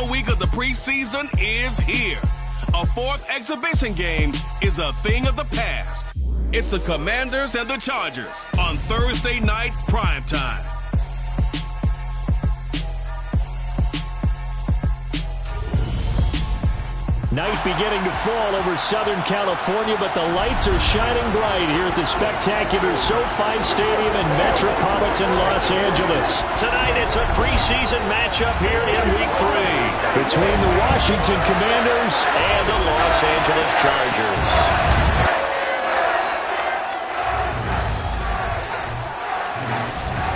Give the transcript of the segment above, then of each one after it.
final week of the preseason is here. A fourth exhibition game is a thing of the past. It's the Commanders and the Chargers on Thursday night primetime. Night beginning to fall over Southern California, but the lights are shining bright here at the spectacular SoFi Stadium in metropolitan Los Angeles. Tonight, it's a preseason matchup here in Week 3 between the Washington Commanders and the Los Angeles Chargers.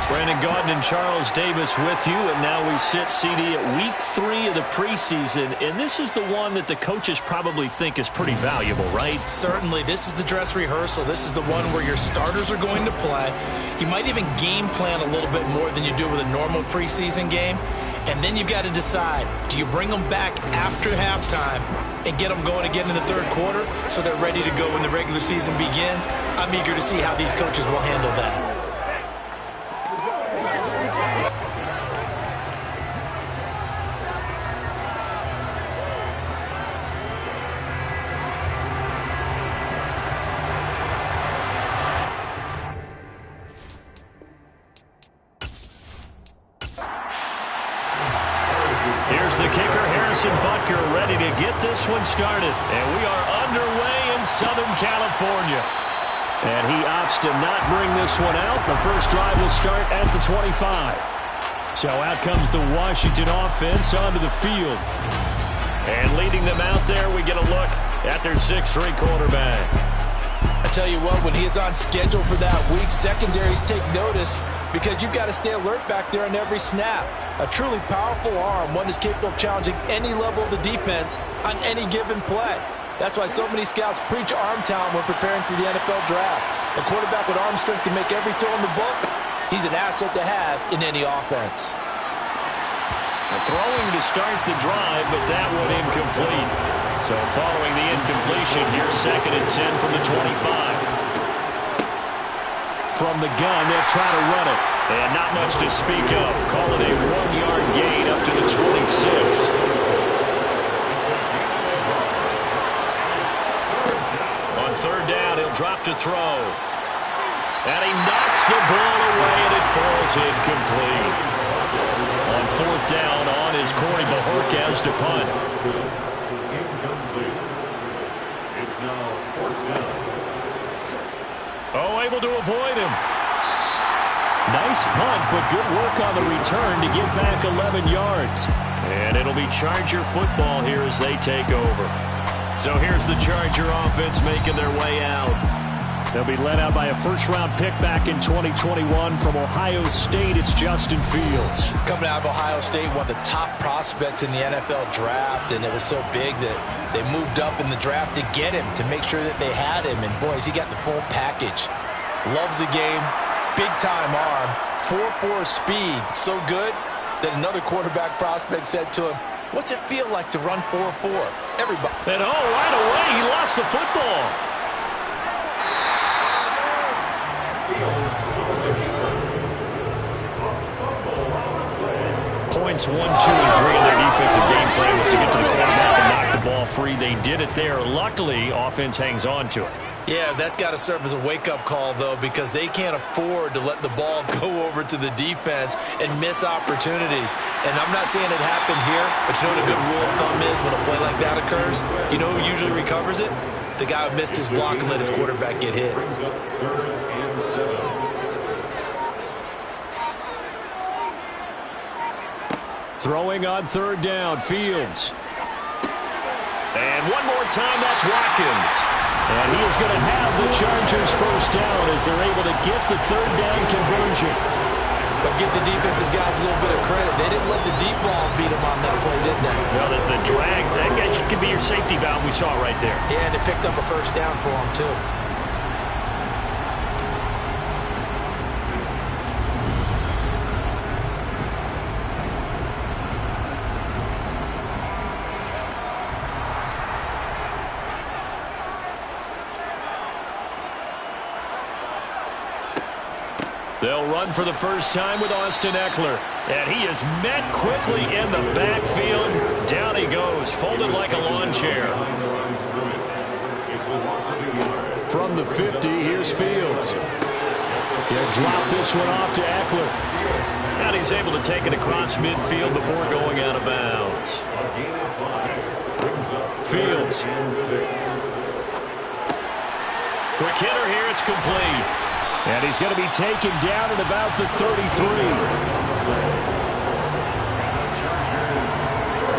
Brandon Gaudin and Charles Davis with you, and now we sit, CD, at Week 3 of the preseason, and this is the one that the coaches probably think is pretty valuable, right? Certainly. This is the dress rehearsal. This is the one where your starters are going to play. You might even game plan a little bit more than you do with a normal preseason game, and then you've got to decide, do you bring them back after halftime and get them going again in the third quarter so they're ready to go when the regular season begins? I'm eager to see how these coaches will handle that. Here's the kicker, Harrison Butker, ready to get this one started. And we are underway in Southern California. And he opts to not bring this one out. The first drive will start at the 25. So out comes the Washington offense onto the field. And leading them out there, we get a look at their 6'3" quarterback. I tell you what, when he is on schedule for that week, secondaries take notice because you've got to stay alert back there on every snap. A truly powerful arm, one is capable of challenging any level of the defense on any given play. That's why so many scouts preach arm talent when preparing for the NFL draft. A quarterback with arm strength to make every throw in the book, he's an asset to have in any offense. Throwing to start the drive, but that one incomplete. So following the incompletion, here's 2nd and 10 from the 25. From the gun, they'll try to run it. And not much to speak of. Call it a 1-yard gain up to the 26. On 3rd down, he'll drop to throw. And he knocks the ball away, and it falls incomplete. On 4th down, on is Corey Bajorquez to punt. It's now 4th down. Oh, able to avoid him. Nice punt, but good work on the return to get back 11 yards. And it'll be Charger football here as they take over. So here's the Charger offense making their way out. They'll be led out by a first-round pick back in 2021 from Ohio State. It's Justin Fields. Coming out of Ohio State, one of the top prospects in the NFL draft, and it was so big that they moved up in the draft to get him, to make sure that they had him. And, boys, he got the full package. Loves the game, big-time arm, 4.4 speed, so good that another quarterback prospect said to him, "What's it feel like to run 4.4? Everybody." And, right away, he lost the football. Points 1, 2, and 3 in their defensive game plan was to get to the quarterback and knock the ball free. They did it there. Luckily, offense hangs on to it. Yeah, that's got to serve as a wake-up call, though, because they can't afford to let the ball go over to the defense and miss opportunities. And I'm not saying it happened here, but you know what a good rule of thumb is when a play like that occurs? You know who usually recovers it? The guy who missed his block and let his quarterback get hit. Throwing on 3rd down, Fields. And one more time, that's Watkins. And he is going to have the Chargers first down as they're able to get the 3rd down conversion. But give the defensive guys a little bit of credit. They didn't let the deep ball beat them on that play, did they? Well, the drag, that could be your safety valve we saw right there. Yeah, and it picked up a first down for them, too. They'll run for the first time with Austin Eckler. And he is met quickly in the backfield. Down he goes, folded like a lawn chair. From the 50, here's Fields. He'll drop this one off to Eckler. And he's able to take it across midfield before going out of bounds. Fields. Quick hitter here, it's complete. And he's going to be taken down at about the 33.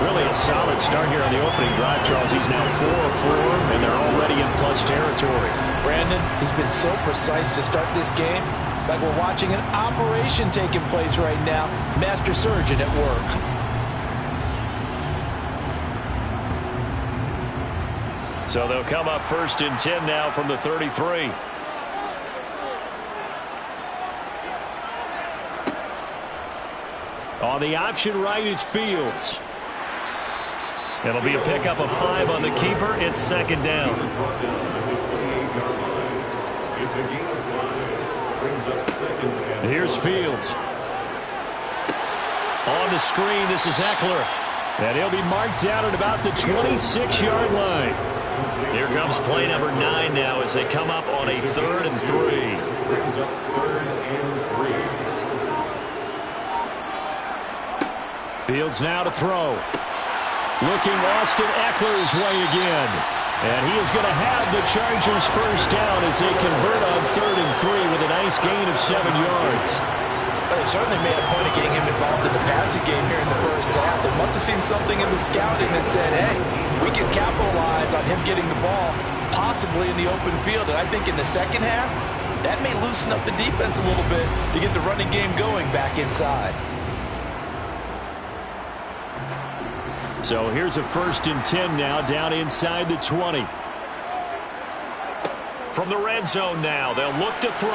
Really a solid start here on the opening drive, Charles. He's now 4 of 4, and they're already in plus territory. Brandon, he's been so precise to start this game, like we're watching an operation taking place right now. Master surgeon at work. So they'll come up 1st and 10 now from the 33. On the option right is Fields. It'll be a pickup of 5 on the keeper. It's 2nd down. Here's Fields. On the screen, this is Eckler. And he'll be marked down at about the 26-yard line. Here comes play number 9 now as they come up on a 3rd and 3. Fields now to throw. Looking Austin Eckler's way again. And he is going to have the Chargers first down as they convert on 3rd and 3 with a nice gain of 7 yards. Well, they certainly made a point of getting him involved in the passing game here in the first half. They must have seen something in the scouting that said, hey, we can capitalize on him getting the ball, possibly in the open field. And I think in the second half, that may loosen up the defense a little bit to get the running game going back inside. So here's a 1st and 10 now down inside the 20. From the red zone now, they'll look to throw.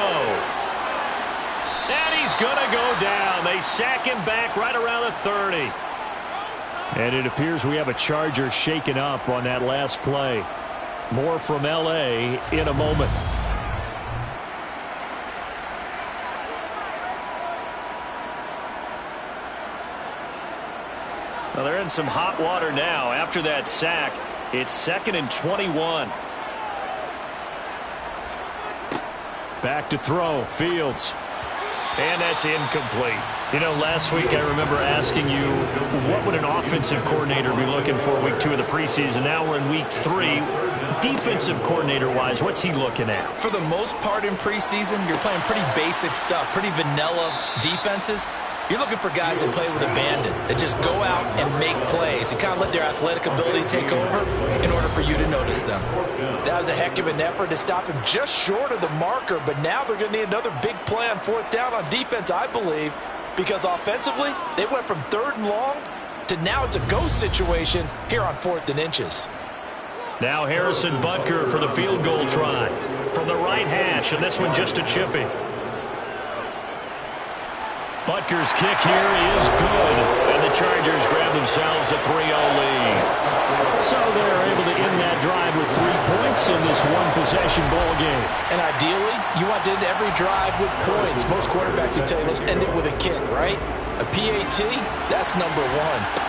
And he's going to go down. They sack him back right around the 30. And it appears we have a Charger shaken up on that last play. More from L.A. in a moment. Well, they're in some hot water now. After that sack, it's 2nd and 21. Back to throw. Fields. And that's incomplete. You know, last week I remember asking you, what would an offensive coordinator be looking for week 2 of the preseason? Now we're in week 3. Defensive coordinator-wise, what's he looking at? For the most part in preseason, you're playing pretty basic stuff, pretty vanilla defenses. You're looking for guys that play with abandon, that just go out and make plays and kind of let their athletic ability take over in order for you to notice them. That was a heck of an effort to stop him just short of the marker, but now they're going to need another big play on 4th down on defense, I believe, because offensively, they went from 3rd and long to now it's a go situation here on 4th and inches. Now Harrison Butker for the field goal try from the right hash, and this one just a chipping. Butker's kick here is good, and the Chargers grab themselves a 3-0 lead. So they're able to end that drive with 3 points in this one-possession ball game. And ideally, you want to end every drive with points. Most quarterbacks will tell you, let's end it with a kick, right? A PAT, that's number 1.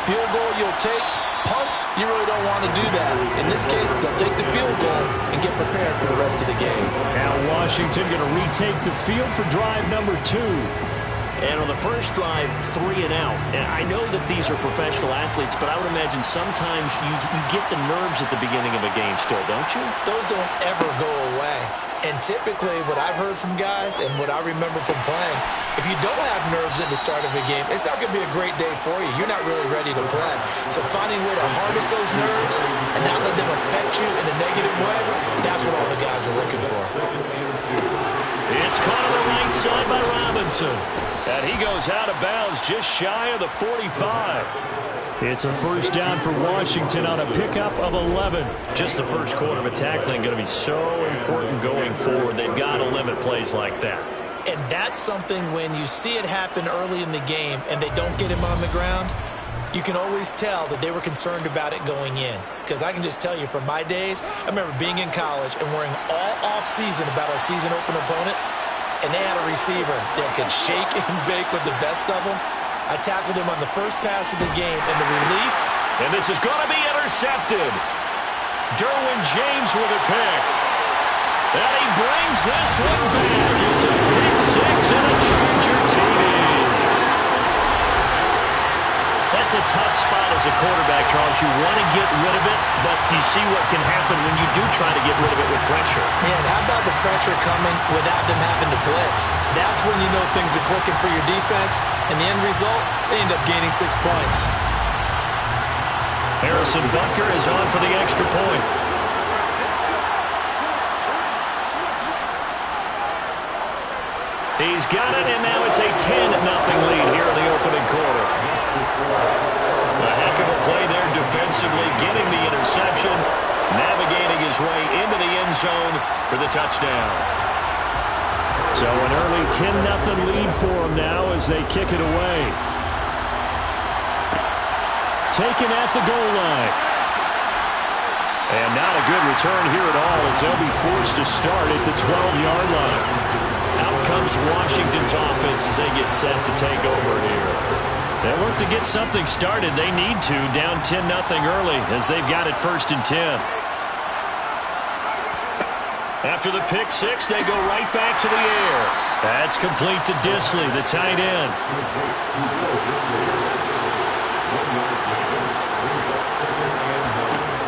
Field goal you'll take. Punts, you really don't want to do that. In this case, they'll take the field goal and get prepared for the rest of the game. Now Washington going to retake the field for drive number 2. And on the first drive, 3 and out. And I know that these are professional athletes, but I would imagine sometimes you get the nerves at the beginning of a game still, don't you? Those don't ever go away. And typically what I've heard from guys and what I remember from playing, if you don't have nerves at the start of a game, it's not going to be a great day for you. You're not really ready to play. So finding a way to harness those nerves and not let them affect you in a negative way, that's what all the guys are looking for. It's caught on the right side by Robinson. And he goes out of bounds just shy of the 45. It's a first down for Washington on a pickup of 11. Just the first quarter of tackling going to be so important going forward. They've got to limit plays like that. And that's something when you see it happen early in the game and they don't get him on the ground, you can always tell that they were concerned about it going in. Because I can just tell you from my days, I remember being in college and worrying all off-season about our season open opponent, and they had a receiver that could shake and bake with the best of them. I tackled him on the first pass of the game, and the relief. And this is going to be intercepted. Derwin James with a pick. And he brings this one back. It's a pick six and a Charger TD. That's a tough spot as a quarterback, Charles. You want to get rid of it, but you see what can happen when you do try to get rid of it with pressure. Yeah, and how about the pressure coming without them having to blitz? That's when you know things are clicking for your defense, and the end result, they end up gaining 6 points. Harrison Butker is on for the extra point. He's got it, and now it's a 10-0 lead here in the opening quarter. A heck of a play there defensively, getting the interception, navigating his way into the end zone for the touchdown. So an early 10-0 lead for them now as they kick it away. Taken at the goal line. And not a good return here at all as they'll be forced to start at the 12-yard line. Out comes Washington's offense as they get set to take over here. They look to get something started. They need to, down 10-0 early as they've got it 1st and 10. After the pick six, they go right back to the air. That's complete to Disley, the tight end.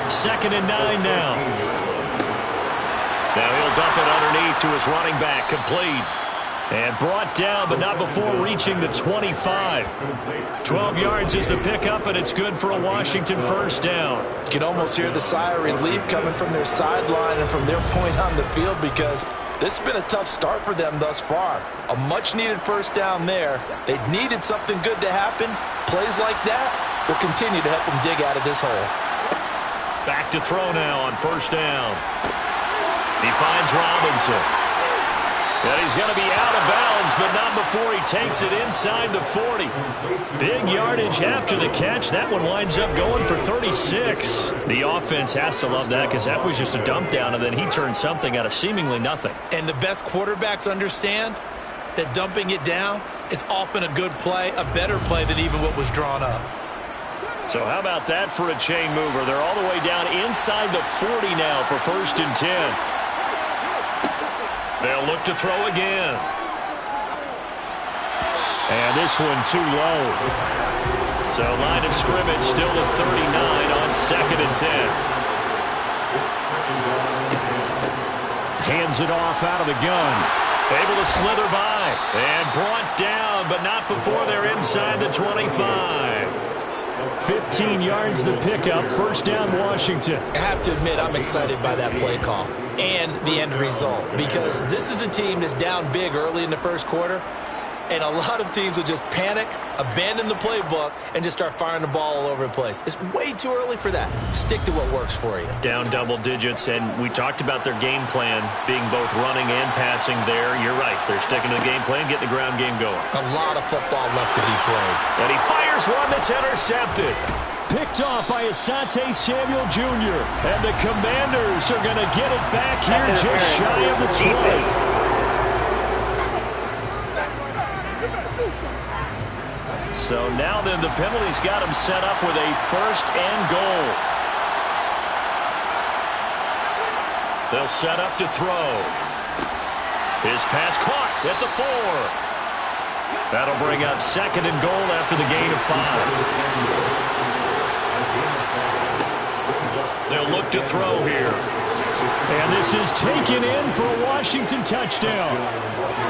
2nd and 9 now. Now he'll dump it underneath to his running back, complete. And brought down, but not before reaching the 25. 12 yards is the pickup, and it's good for a Washington first down. You can almost hear the sigh of relief coming from their sideline and from their point on the field because this has been a tough start for them thus far. A much-needed first down there. They needed something good to happen. Plays like that will continue to help them dig out of this hole. Back to throw now on first down. He finds Robinson. And he's going to be out of bounds, but not before he takes it inside the 40. Big yardage after the catch. That one winds up going for 36. The offense has to love that because that was just a dump down, and then he turned something out of seemingly nothing. And the best quarterbacks understand that dumping it down is often a good play, a better play than even what was drawn up. So how about that for a chain mover? They're all the way down inside the 40 now for 1st and 10. They'll look to throw again. And this one too low. So line of scrimmage still at 39 on 2nd and 10. Hands it off out of the gun. Able to slither by. And brought down, but not before they're inside the 25. 15 yards the pickup. First down, Washington. I have to admit, I'm excited by that play call and the end result because this is a team that's down big early in the first quarter, and a lot of teams will just panic, abandon the playbook, and just start firing the ball all over the place. It's way too early for that. Stick to what works for you. Down double digits, and we talked about their game plan being both running and passing there. You're right. They're sticking to the game plan, getting the ground game going. A lot of football left to be played. And he fires one that's intercepted. Picked off by Asante Samuel Jr. And the Commanders are going to get it back here just shy of the 20. So now then the penalty's got him set up with a 1st and goal. They'll set up to throw. His pass caught at the 4. That'll bring up 2nd and goal after the gain of 5. They'll look to throw here. And this is taken in for a Washington touchdown.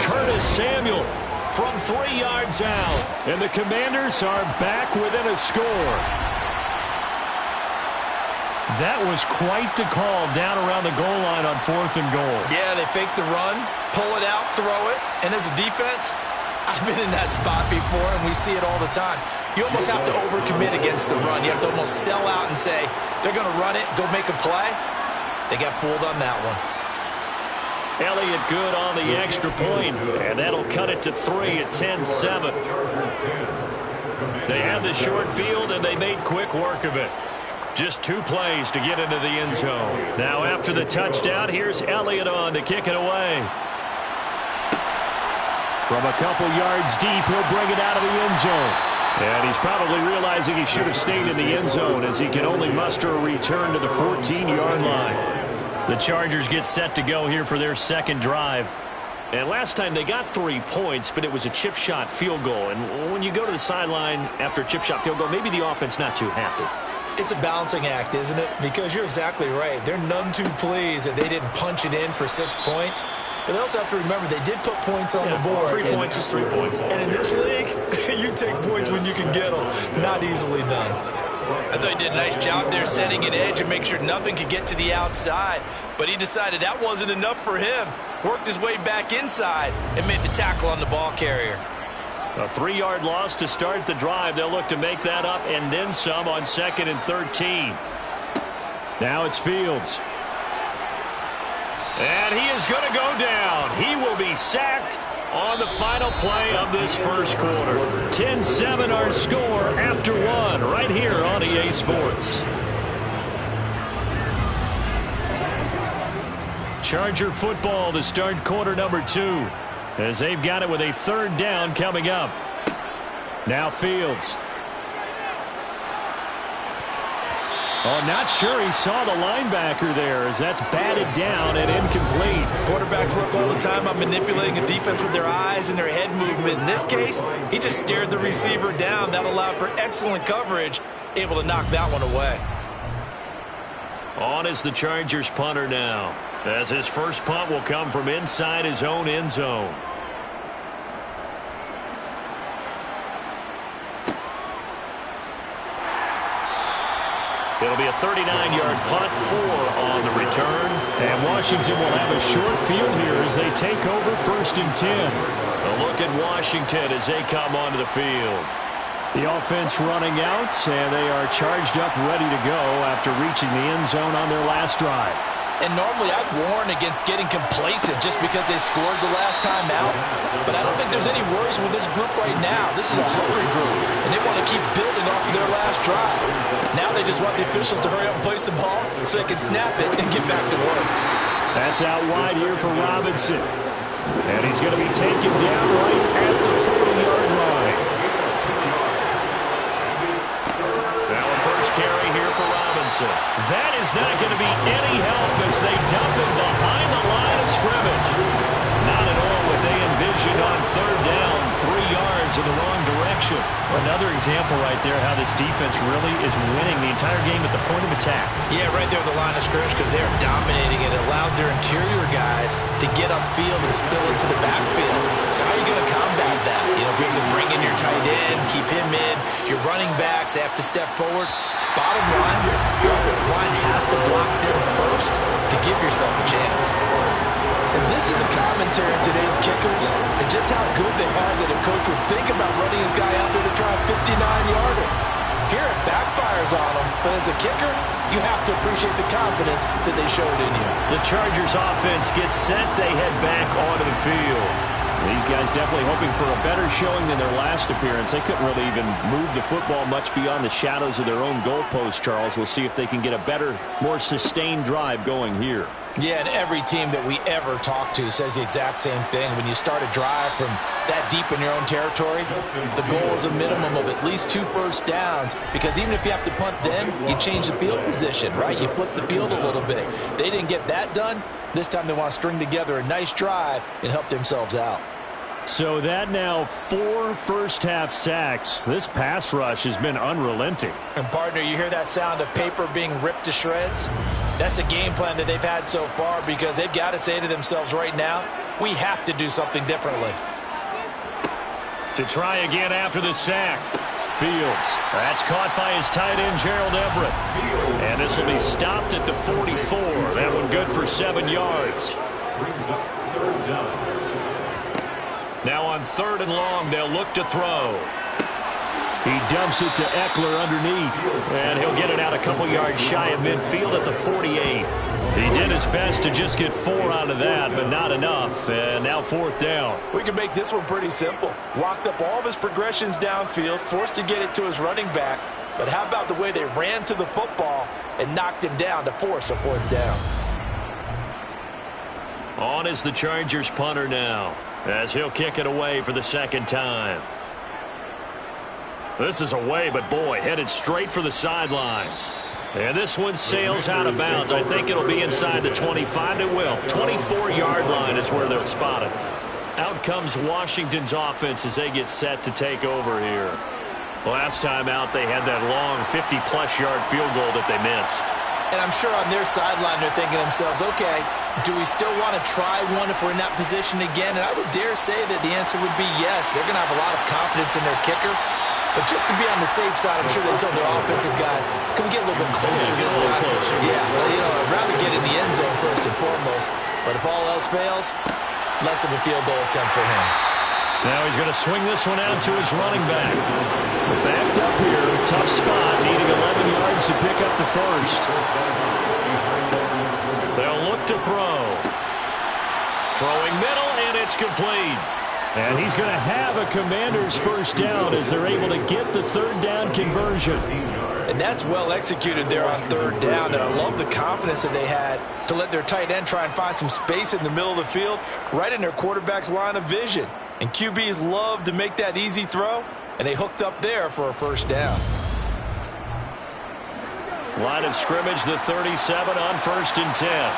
Curtis Samuel from 3 yards out. And the Commanders are back within a score. That was quite the call down around the goal line on 4th and goal. Yeah, they fake the run, pull it out, throw it. And as a defense, I've been in that spot before, and we see it all the time. You almost have to overcommit against the run. You have to almost sell out and say, they're going to run it, go make a play. They got fooled on that one. Elliott good on the extra point, and that'll cut it to 3 at 10-7. They had the short field, and they made quick work of it. Just 2 plays to get into the end zone. Now after the touchdown, here's Elliott on to kick it away. From a couple yards deep, he'll bring it out of the end zone. And he's probably realizing he should have stayed in the end zone as he can only muster a return to the 14-yard line. The Chargers get set to go here for their second drive. And last time they got 3 points, but it was a chip shot field goal. And when you go to the sideline after a chip shot field goal, maybe the offense not too happy. It's a balancing act, isn't it? Because you're exactly right. They're none too pleased that they didn't punch it in for 6 points. But they also have to remember they did put points on the board. 3 points is 3 points. And in this league, you take points when you can get them. Not easily done. I thought he did a nice job there setting an edge and make sure nothing could get to the outside. But he decided that wasn't enough for him. Worked his way back inside and made the tackle on the ball carrier. A 3-yard loss to start the drive. They'll look to make that up and then some on 2nd and 13. Now it's Fields. And he is going to go down. He will be sacked on the final play of this first quarter. 10-7 our score after 1 right here on EA Sports. Charger football to start quarter number 2 as they've got it with a 3rd down coming up. Now Fields. Oh, not sure he saw the linebacker there as that's batted down and incomplete. Quarterbacks work all the time on manipulating a defense with their eyes and their head movement. In this case, he just stared the receiver down. That allowed for excellent coverage, able to knock that one away. On is the Chargers punter now, as his first punt will come from inside his own end zone. It'll be a 39-yard punt, 4 on the return. And Washington will have a short field here as they take over 1st and 10. A look at Washington as they come onto the field. The offense running out, and they are charged up, ready to go after reaching the end zone on their last drive. And normally I'd warn against getting complacent just because they scored the last time out. But I don't think there's any worries with this group right now. This is a hungry group, and they want to keep building off of their last drive. Now they just want the officials to hurry up and place the ball so they can snap it and get back to work. That's out wide here for Robinson. And he's going to be taken down right at the 40-yard line. Now a first carry here for Robinson. That is not going to be any help as they dump him behind the line of scrimmage. Not at all what they envisioned on 3rd down, 3 yards in the wrong direction. Another example right there how this defense really is winning the entire game at the point of attack. Yeah, right there at the line of scrimmage because they're dominating it. It allows their interior guys to get upfield and spill into the backfield. So how are you going to combat that? You know, because of bring in your tight end, keep him in. Your running backs, they have to step forward. Bottom line, your offensive line has to block them first to give yourself a chance. And this is a commentary on today's kickers and just how good they are that a coach would think about running his guy out there to try a 59-yarder. Here it backfires on him, but as a kicker, you have to appreciate the confidence that they showed in you. The Chargers offense gets set. They head back onto the field. These guys definitely hoping for a better showing than their last appearance. They couldn't really even move the football much beyond the shadows of their own goalpost, Charles. We'll see if they can get a better, more sustained drive going here. Yeah, and every team that we ever talk to says the exact same thing. When you start a drive from that deep in your own territory, the goal is a minimum of at least 2 first downs, because even if you have to punt then, you change the field position, right? You flip the field a little bit. They didn't get that done. This time they want to string together a nice drive and help themselves out. So that now 4 first-half sacks. This pass rush has been unrelenting. And, partner, you hear that sound of paper being ripped to shreds? That's the game plan that they've had so far, because they've got to say to themselves right now, we have to do something differently. To try again after the sack. Fields. That's caught by his tight end, Gerald Everett. And this will be stopped at the 44. That one good for 7 yards. Brings up 3rd down. Now on 3rd and long, they'll look to throw. He dumps it to Eckler underneath. And he'll get it out a couple yards shy of midfield at the 48. He did his best to just get 4 out of that, but not enough. And now 4th down. We can make this one pretty simple. Walked up all of his progressions downfield, forced to get it to his running back. But how about the way they ran to the football and knocked him down to force a 4th down? On is the Chargers punter now, as he'll kick it away for the 2nd time. This is away, but boy, headed straight for the sidelines. And this one sails out of bounds. I think it'll be inside the 25. It will. 24-yard line is where they'll spot it. Out comes Washington's offense as they get set to take over here. Last time out, they had that long 50-plus yard field goal that they missed. And I'm sure on their sideline they're thinking to themselves, okay, do we still want to try one if we're in that position again? And I would dare say that the answer would be yes. They're going to have a lot of confidence in their kicker. But just to be on the safe side, I'm sure they told their offensive guys, can we get a little bit closer this time? Yeah, well, I'd rather get in the end zone first and foremost. But if all else fails, less of a field goal attempt for him. Now he's going to swing this one out to his running back. Backed up here, tough spot, needing 11 yards to pick up the first. They'll look to throw. Throwing middle, and it's complete. And he's going to have a Commander's first down as they're able to get the third down conversion. And that's well executed there on third down. And I love the confidence that they had to let their tight end try and find some space in the middle of the field, right in their quarterback's line of vision. And QBs love to make that easy throw, and they hooked up there for a first down. Line of scrimmage, the 37 on 1st and 10.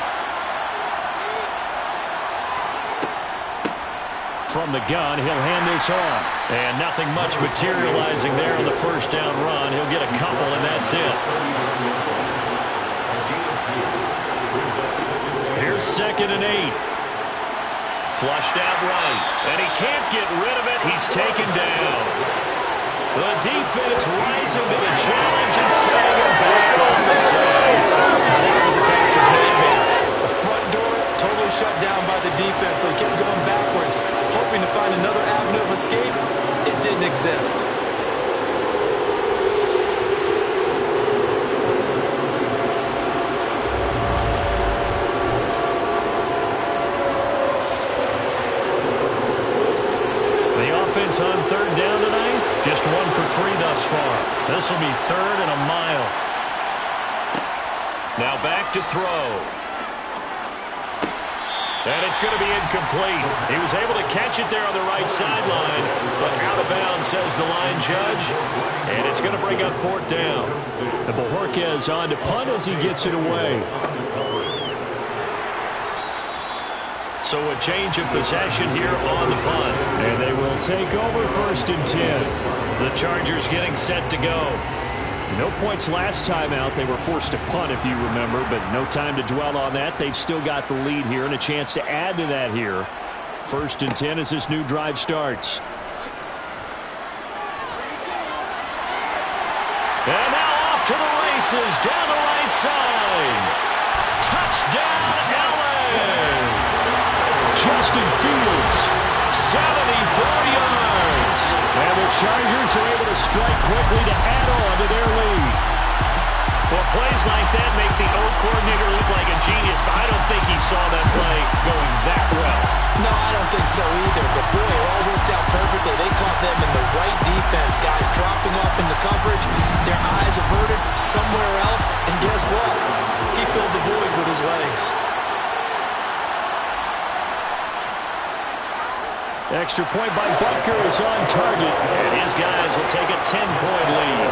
From the gun, he'll hand this off. And nothing much materializing there on the first down run. He'll get a couple, and that's it. Here's 2nd and 8. Flushed out right, and he can't get rid of it. He's taken down. The defense rising to the challenge and setting him back on the side. That was a bouncer's nightmare. The front door totally shut down by the defense, so he kept going backwards, hoping to find another avenue of escape. It didn't exist. On 3rd down tonight, just 1 for 3 thus far. This will be 3rd and a mile. Now back to throw. And it's going to be incomplete. He was able to catch it there on the right sideline, but out of bounds, says the line judge. And it's going to bring up 4th down. And Bojorquez on to punt as he gets it away. So a change of possession here on the punt. And they will take over 1st and 10. The Chargers getting set to go. No points last time out. They were forced to punt, if you remember, but no time to dwell on that. They've still got the lead here and a chance to add to that here. 1st and 10 as this new drive starts. And now off to the races down the right side. Touchdown, LA! Justin Fields, 74 yards. And the Chargers are able to strike quickly to add on to their lead. Well, plays like that make the O coordinator look like a genius, but I don't think he saw that play going that well. No, I don't think so either. But, boy, it all worked out perfectly. They caught them in the right defense. Guys dropping off in the coverage, their eyes averted somewhere else. And guess what? He filled the void with his legs. Extra point by Butker is on target. And his guys will take a 10-point lead.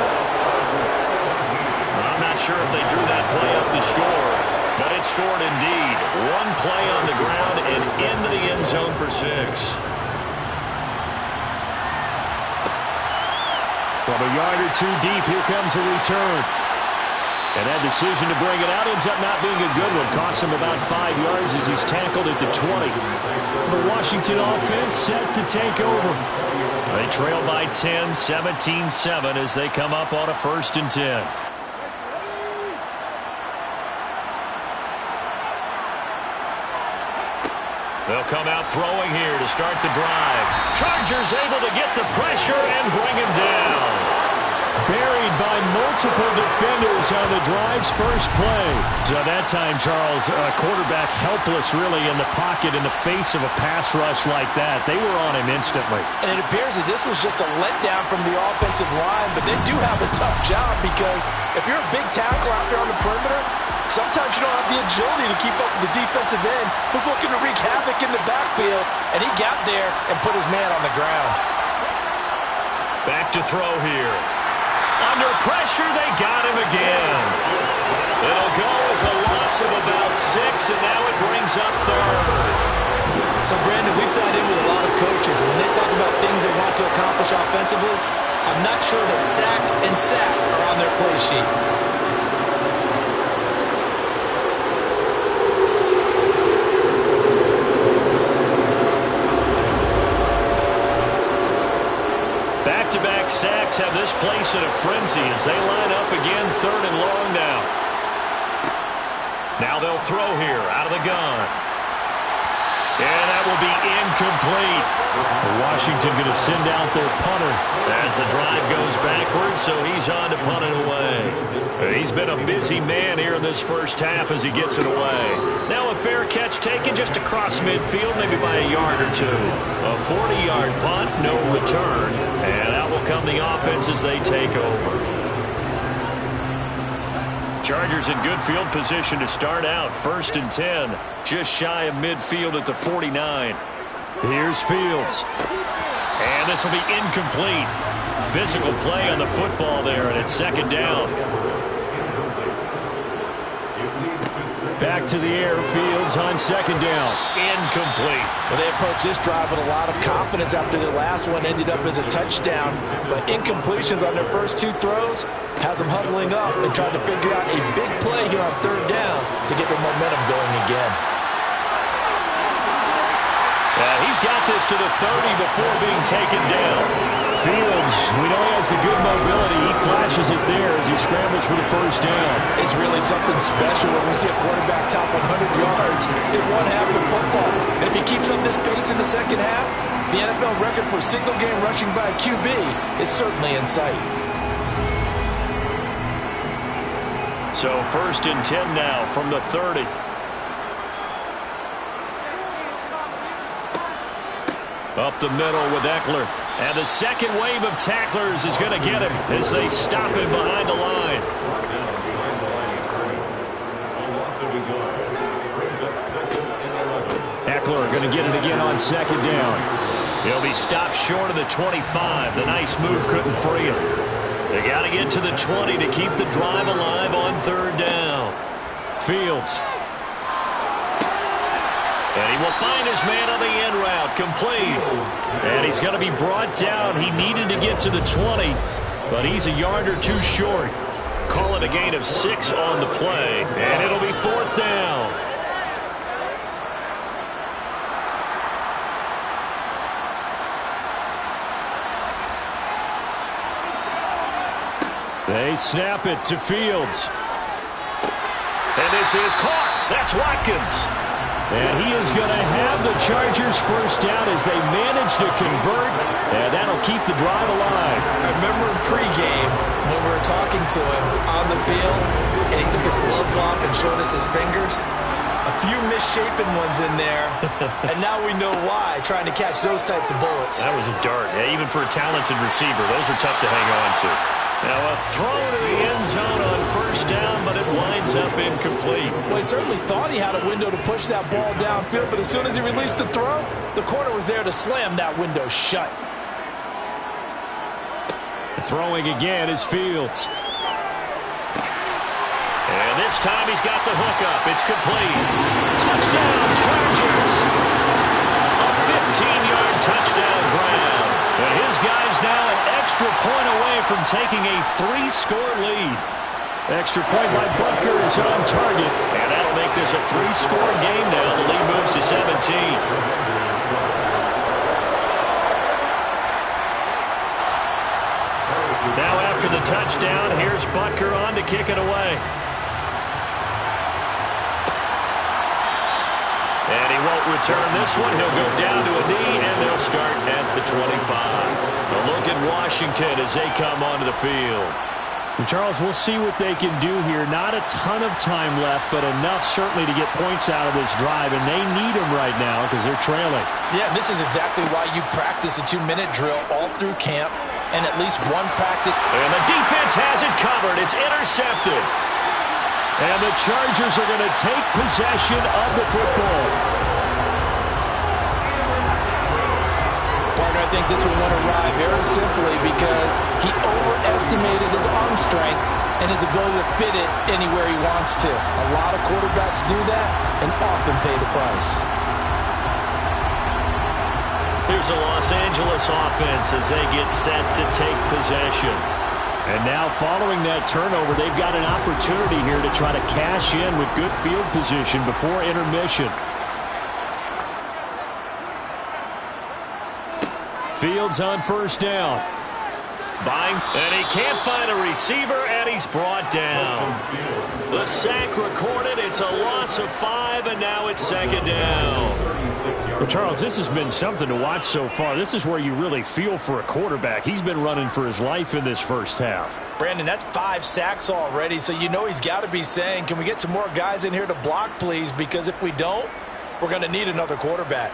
I'm not sure if they drew that play up to score, but it scored indeed. 1 play on the ground and into the end zone for 6. From a yard or 2 deep, here comes a return. And that decision to bring it out ends up not being a good one. Costs him about 5 yards as he's tackled at the 20. The Washington offense set to take over. They trail by 10, 17-7 as they come up on a 1st and 10. They'll come out throwing here to start the drive. Chargers able to get the pressure and bring him down. Buried by multiple defenders on the drive's first play. So that time, Charles, quarterback helpless really in the pocket in the face of a pass rush like that. They were on him instantly. And it appears that this was just a letdown from the offensive line, but they do have a tough job because if you're a big tackle out there on the perimeter, sometimes you don't have the agility to keep up with the defensive end who's looking to wreak havoc in the backfield, and he got there and put his man on the ground. Back back to throw here. Under pressure, they got him again. It'll go as a loss of about 6, and now it brings up third. So, Brandon, we sat in with a lot of coaches, and when they talk about things they want to accomplish offensively, I'm not sure that sack and sack are on their play sheet. Back-to-back sacks have this place in a frenzy as they line up again, 3rd and long now. Now they'll throw here out of the gun. And that will be incomplete. Washington going to send out their punter. As the drive goes backwards, so he's on to punt it away. He's been a busy man here in this first half as he gets it away. Now a fair catch taken just across midfield, maybe by a yard or two. A 40-yard punt, no return. And out will come the offense as they take over. Chargers in good field position to start out. 1st and 10. Just shy of midfield at the 49. Here's Fields. And this will be incomplete. Physical play on the football there, and it's 2nd down. Back to the air. Fields on 2nd down. Incomplete. Well, they approached this drive with a lot of confidence after the last one ended up as a touchdown. But incompletions on their first 2 throws has them huddling up and trying to figure out a big play here on 3rd down to get their momentum going again. He's got this to the 30 before being taken down. Fields, we know he has the good mobility. He flashes it there as he scrambles for the 1st down. It's really something special when we see a quarterback top 100 yards in one half of football. And if he keeps up this pace in the 2nd half, the NFL record for single-game rushing by a QB is certainly in sight. So 1st and 10 now from the 30. Up the middle with Eckler. And the second wave of tacklers is going to get him as they stop him behind the line. Eckler going to get it again on 2nd down. He'll be stopped short of the 25. The nice move couldn't free him. They got to get to the 20 to keep the drive alive on 3rd down. Fields. And he will find his man on the end route, complete. And he's going to be brought down. He needed to get to the 20, but he's a yard or 2 short. Call it a gain of 6 on the play, and it'll be 4th down. They snap it to Fields. And this is caught. That's Watkins. And he is going to have the Chargers 1st down as they manage to convert, and that'll keep the drive alive. I remember in pregame when we were talking to him on the field, and he took his gloves off and showed us his fingers. A few misshapen ones in there, and now we know why, trying to catch those types of bullets. That was a dart. Yeah, even for a talented receiver, those are tough to hang on to. Now a throw to the end zone on 1st down, but it winds up incomplete. Well, he certainly thought he had a window to push that ball downfield, but as soon as he released the throw, the corner was there to slam that window shut. Throwing again is Fields. And this time he's got the hook up. It's complete. Touchdown, Chargers. A 15-yard touchdown grab. And his guy's now an extra point away from taking a 3-score lead. Extra point by Butker is on target. And that'll make this a 3-score game now. The lead moves to 17. Now after the touchdown, here's Butker on to kick it away. And he won't return this one. He'll go down to a knee, and they'll start at the 25. A look at Washington as they come onto the field. And Charles, we'll see what they can do here. Not a ton of time left, but enough certainly to get points out of this drive, and they need them right now because they're trailing. Yeah, this is exactly why you practice a 2-minute drill all through camp and at least one practice. And the defense has it covered. It's intercepted. And the Chargers are going to take possession of the football. Partner, I think this one won't arrive very simply because he overestimated his arm strength and his ability to fit it anywhere he wants to. A lot of quarterbacks do that and often pay the price. Here's a Los Angeles offense as they get set to take possession. And now following that turnover, they've got an opportunity here to try to cash in with good field position before intermission. Fields on first down. And he can't find a receiver, and he's brought down. The sack recorded. It's a loss of 5, and now it's second down. Well, Charles, this has been something to watch so far. This is where you really feel for a quarterback. He's been running for his life in this first half. Brandon, that's 5 sacks already, so you know he's got to be saying, can we get some more guys in here to block, please? Because if we don't, we're going to need another quarterback.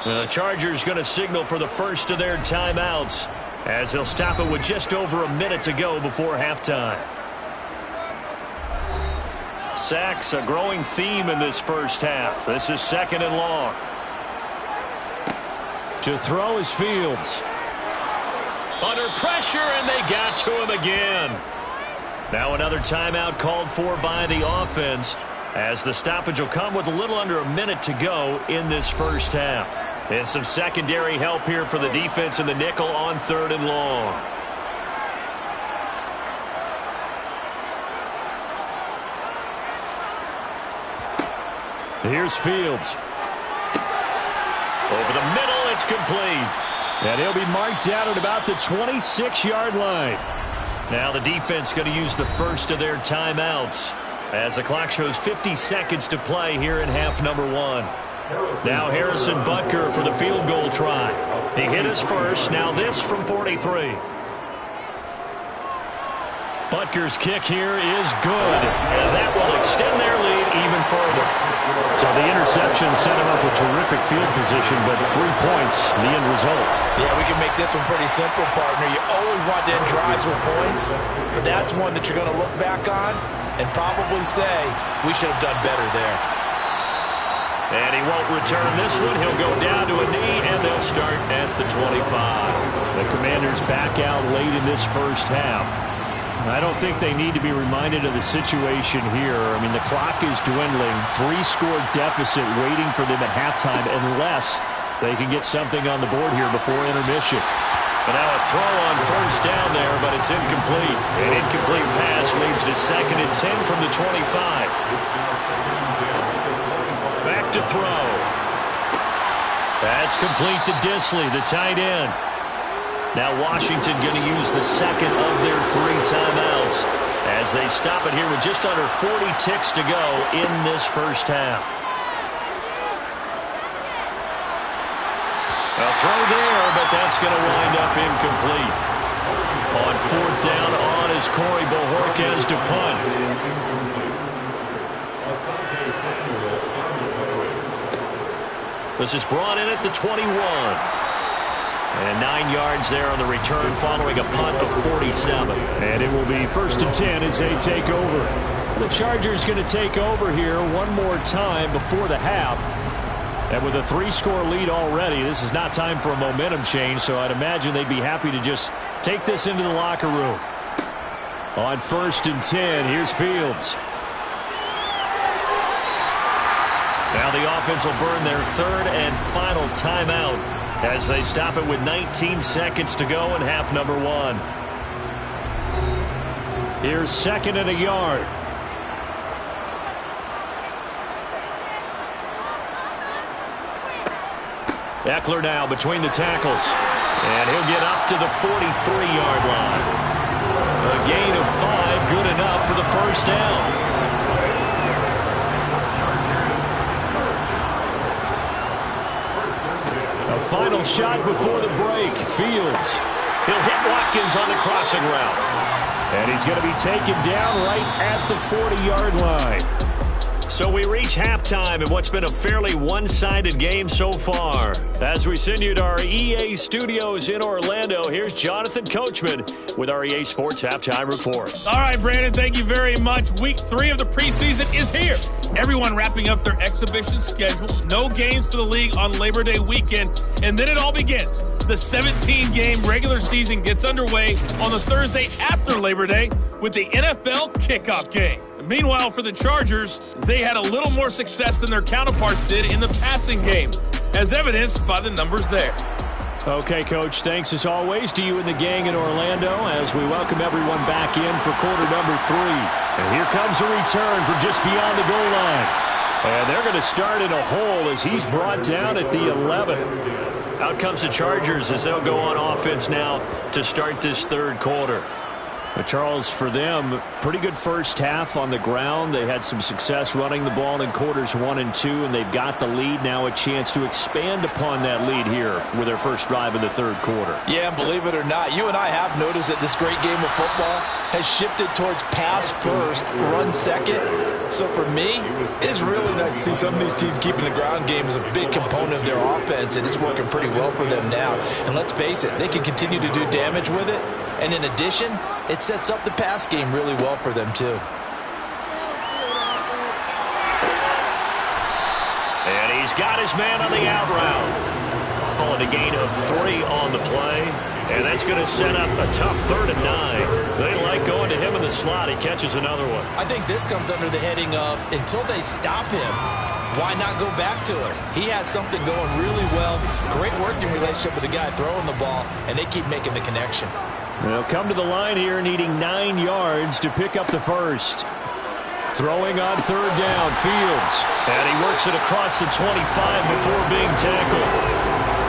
The Chargers going to signal for the first of their timeouts as they'll stop it with just over a minute to go before halftime. Sacks, a growing theme in this first half. This is second and long. To throw is Fields. Under pressure, and they got to him again. Now another timeout called for by the offense as the stoppage will come with a little under a minute to go in this first half. And some secondary help here for the defense in the nickel on third and long. Here's Fields. Over the middle, it's complete. And he'll be marked down at about the 26-yard line. Now the defense going to use the first of their timeouts as the clock shows 50 seconds to play here in half number 1. Now Harrison Butker for the field goal try. He hit his first. Now this from 43. Butker's kick here is good. And that will extend their lead even further. So the interception set him up with terrific field position, but 3 points, the end result. Yeah, we can make this one pretty simple, partner. You always want to end drives with points, but that's one that you're going to look back on and probably say, we should have done better there. And he won't return this one. He'll go down to a knee, and they'll start at the 25. The Commanders back out late in this first half. I don't think they need to be reminded of the situation here. I mean, the clock is dwindling. 3-score deficit waiting for them at halftime unless they can get something on the board here before intermission. And now a throw on first down there, but it's incomplete. An incomplete pass leads to second and 10 from the 25. Back to throw. That's complete to Disley, the tight end. Now Washington going to use the second of their 3 timeouts as they stop it here with just under 40 ticks to go in this first half. A throw there, but that's going to wind up incomplete. On fourth down on is Corey Bojorquez to punt. This is brought in at the 21. And 9 yards there on the return following a punt of 47. And it will be first and 10 as they take over. The Chargers going to take over here one more time before the half. And with a 3-score lead already, this is not time for a momentum change, so I'd imagine they'd be happy to just take this into the locker room. On first and 10, here's Fields. Now the offense will burn their third and final timeout as they stop it with 19 seconds to go in half number 1. Here's second and a yard. Eckler now between the tackles. And he'll get up to the 43-yard line. A gain of 5, good enough for the first down. A final shot before the break. Fields. He'll hit Watkins on the crossing route. And he's going to be taken down right at the 40-yard line. So we reach halftime in what's been a fairly one-sided game so far. As we send you to our EA studios in Orlando, here's Jonathan Coachman with our EA Sports Halftime Report. All right, Brandon, thank you very much. Week 3 of the preseason is here. Everyone wrapping up their exhibition schedule. No games for the league on Labor Day weekend, and then it all begins. The 17-game regular season gets underway on the Thursday after Labor Day with the NFL kickoff game. Meanwhile, for the Chargers, they had a little more success than their counterparts did in the passing game, as evidenced by the numbers there. Okay, Coach, thanks as always to you and the gang in Orlando as we welcome everyone back in for quarter number 3. And here comes a return from just beyond the goal line. And they're going to start in a hole as he's brought down at the 11. Out comes the Chargers as they'll go on offense now to start this third quarter. But Charles, for them, pretty good first half on the ground. They had some success running the ball in quarters 1 and 2, and they've got the lead now, a chance to expand upon that lead here with their first drive in the third quarter. Yeah, and believe it or not, you and I have noticed that this great game of football has shifted towards pass first, run second. So for me, it's really nice to see some of these teams keeping the ground game as a big component of their offense, and it's working pretty well for them now. And let's face it, they can continue to do damage with it. And in addition, it sets up the pass game really well for them, too. And he's got his man on the out route. Calling a gain of 3 on the play. And that's going to set up a tough 3rd and 9. They like going to him in the slot. He catches another one. I think this comes under the heading of, until they stop him, why not go back to it? He has something going really well. Great working relationship with the guy throwing the ball, and they keep making the connection. They'll come to the line here needing 9 yards to pick up the first. Throwing on 3rd down, Fields. And he works it across the 25 before being tackled.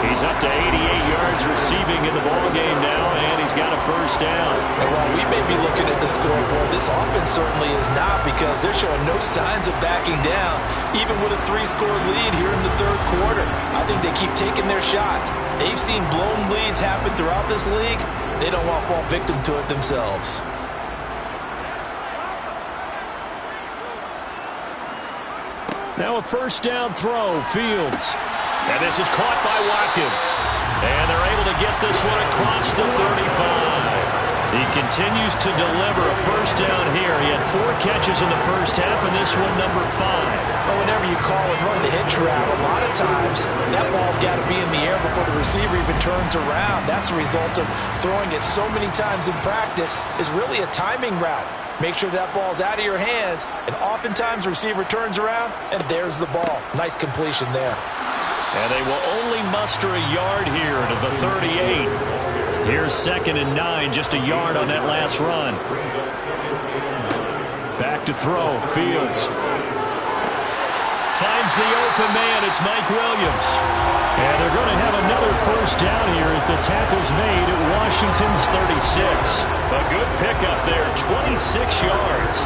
He's up to 88 yards receiving in the ballgame now, and he's got a first down. And while we may be looking at the scoreboard, this offense certainly is not, because they're showing no signs of backing down, even with a 3-score lead here in the third quarter. I think they keep taking their shots. They've seen blown leads happen throughout this league. They don't want to fall victim to it themselves. Now a first down throw, Fields. And this is caught by Watkins. And they're able to get this one across the 35. He continues to deliver a first down here. He had 4 catches in the first half, and this one number 5. Well, whenever you call and run the hitch route, a lot of times that ball's got to be in the air before the receiver even turns around. That's the result of throwing it so many times in practice. Is really a timing route. Make sure that ball's out of your hands, and oftentimes the receiver turns around, and there's the ball. Nice completion there. And they will only muster a yard here to the 38. Here's 2nd and 9, just a yard on that last run. Back to throw, Fields. Finds the open man, it's Mike Williams. And they're going to have another first down here as the tackle's made at Washington's 36. A good pickup there, 26 yards.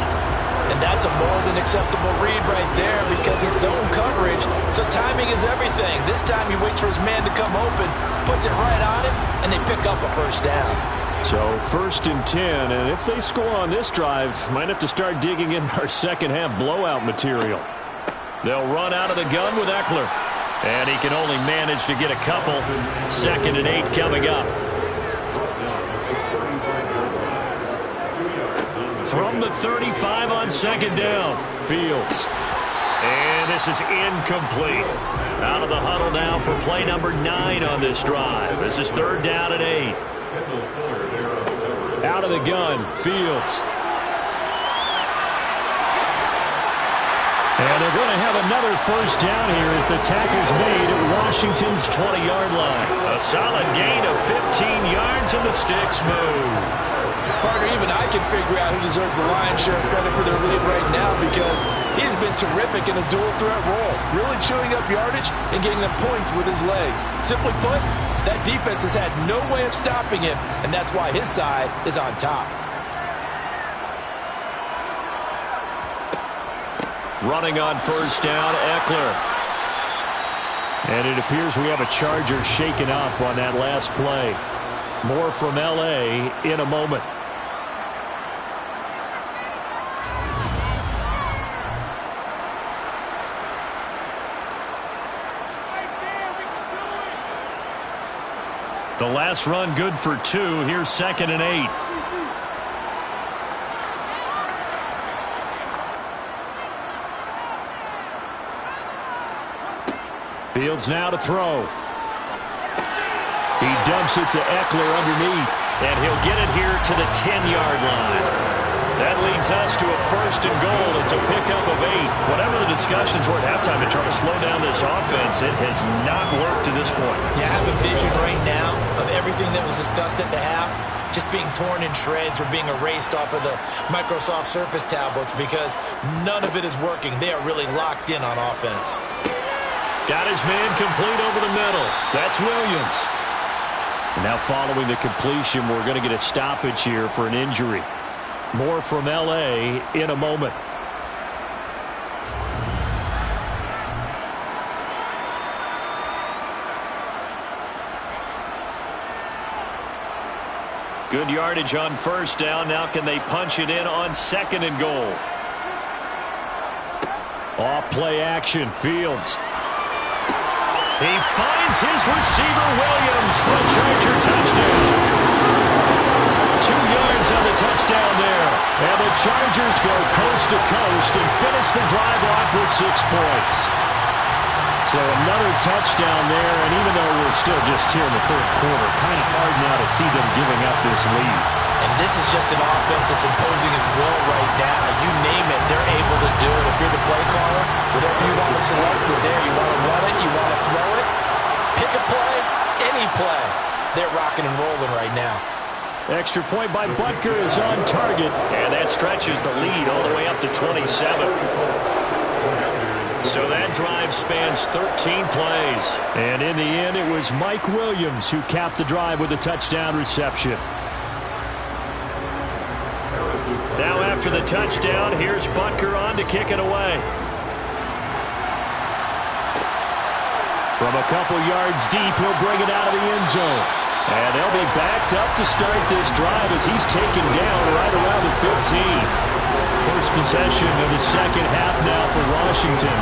And that's a more than acceptable read right there, because it's zone coverage, so timing is everything. This time he waits for his man to come open, puts it right on him, and they pick up a first down. So 1st and 10, and if they score on this drive, might have to start digging in our second half blowout material. They'll run out of the gun with Eckler, and he can only manage to get a couple. 2nd and 8 coming up. From the 35 on 2nd down, Fields. And this is incomplete. Out of the huddle now for play number 9 on this drive. This is 3rd down and 8. Out of the gun, Fields. And they're going to have another first down here as the tackle's made at Washington's 20-yard line. A solid gain of 15 yards and the sticks move. Partner, even I can figure out who deserves the lion's share of credit for their lead right now, because he's been terrific in a dual threat role, really chewing up yardage and getting them points with his legs. Simply put, that defense has had no way of stopping him, and that's why his side is on top. Running on first down, Eckler. And it appears we have a Charger shaken up on that last play. More from L.A. in a moment. The last run good for 2. Here's 2nd and 8. Fields now to throw. He dumps it to Eckler underneath, and he'll get it here to the 10-yard line. That leads us to a 1st and goal. It's a pickup of 8. Whatever the discussions were at halftime to try to slow down this offense, it has not worked to this point. Yeah, I have a vision right now of everything that was discussed at the half just being torn in shreds or being erased off of the Microsoft Surface tablets because none of it is working. They are really locked in on offense. Got his man complete over the middle. That's Williams. Now following the completion, we're going to get a stoppage here for an injury. More from L.A. in a moment. Good yardage on 1st down. Now can they punch it in on 2nd and goal? Off play action. Fields. He finds his receiver, Williams, for a Charger touchdown. 2 yards on the touchdown there. And the Chargers go coast to coast and finish the drive off with 6 points. So another touchdown there, and even though we're still just here in the 3rd quarter, kind of hard now to see them giving up this lead. And this is just an offense that's imposing its will right now. You name it, they're able to do it. If you're the play caller, whatever you want to select is there. You want to run it, you want to throw it, pick a play, any play. They're rocking and rolling right now. Extra point by Butker is on target. And that stretches the lead all the way up to 27. So that drive spans 13 plays. And in the end, it was Mike Williams who capped the drive with a touchdown reception. Now after the touchdown, here's Butker on to kick it away. From a couple yards deep, he'll bring it out of the end zone. And they'll be backed up to start this drive as he's taken down right around the 15. First possession of the 2nd half now for Washington.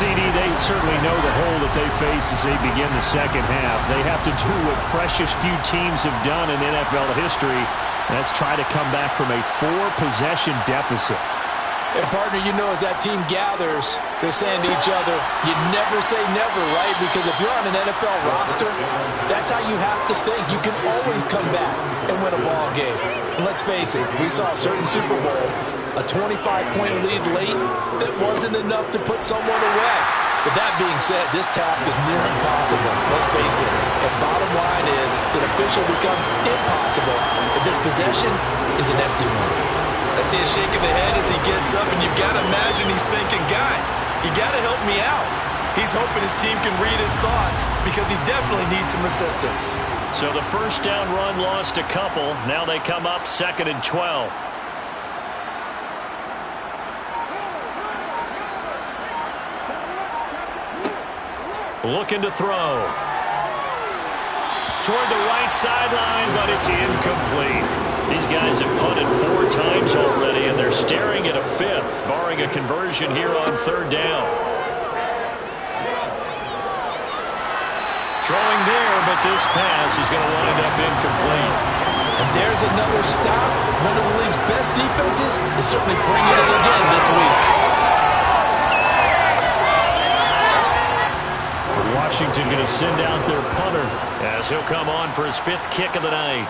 CD, they certainly know the hole that they face as they begin the 2nd half. They have to do what precious few teams have done in NFL history. That's try to come back from a 4-possession deficit. And, partner, you know as that team gathers, they're saying to each other, you never say never, right? Because if you're on an NFL roster, that's how you have to think. You can always come back and win a ball game. And let's face it, we saw a certain Super Bowl, a 25-point lead late that wasn't enough to put someone away. But that being said, this task is near impossible. Let's face it. And bottom line is, it officially becomes impossible if this possession is an empty one. I see a shake of the head as he gets up, and you've got to imagine he's thinking, guys, you got to help me out. He's hoping his team can read his thoughts because he definitely needs some assistance. So the 1st down run lost a couple. Now they come up 2nd and 12. Looking to throw. Toward the right sideline, but it's incomplete. These guys have punted 4 times already, and they're staring at a 5th, barring a conversion here on 3rd down. Throwing there, but this pass is going to wind up incomplete. And there's another stop. One of the league's best defenses is certainly bringing it again this week. Washington going to send out their punter as he'll come on for his 5th kick of the night.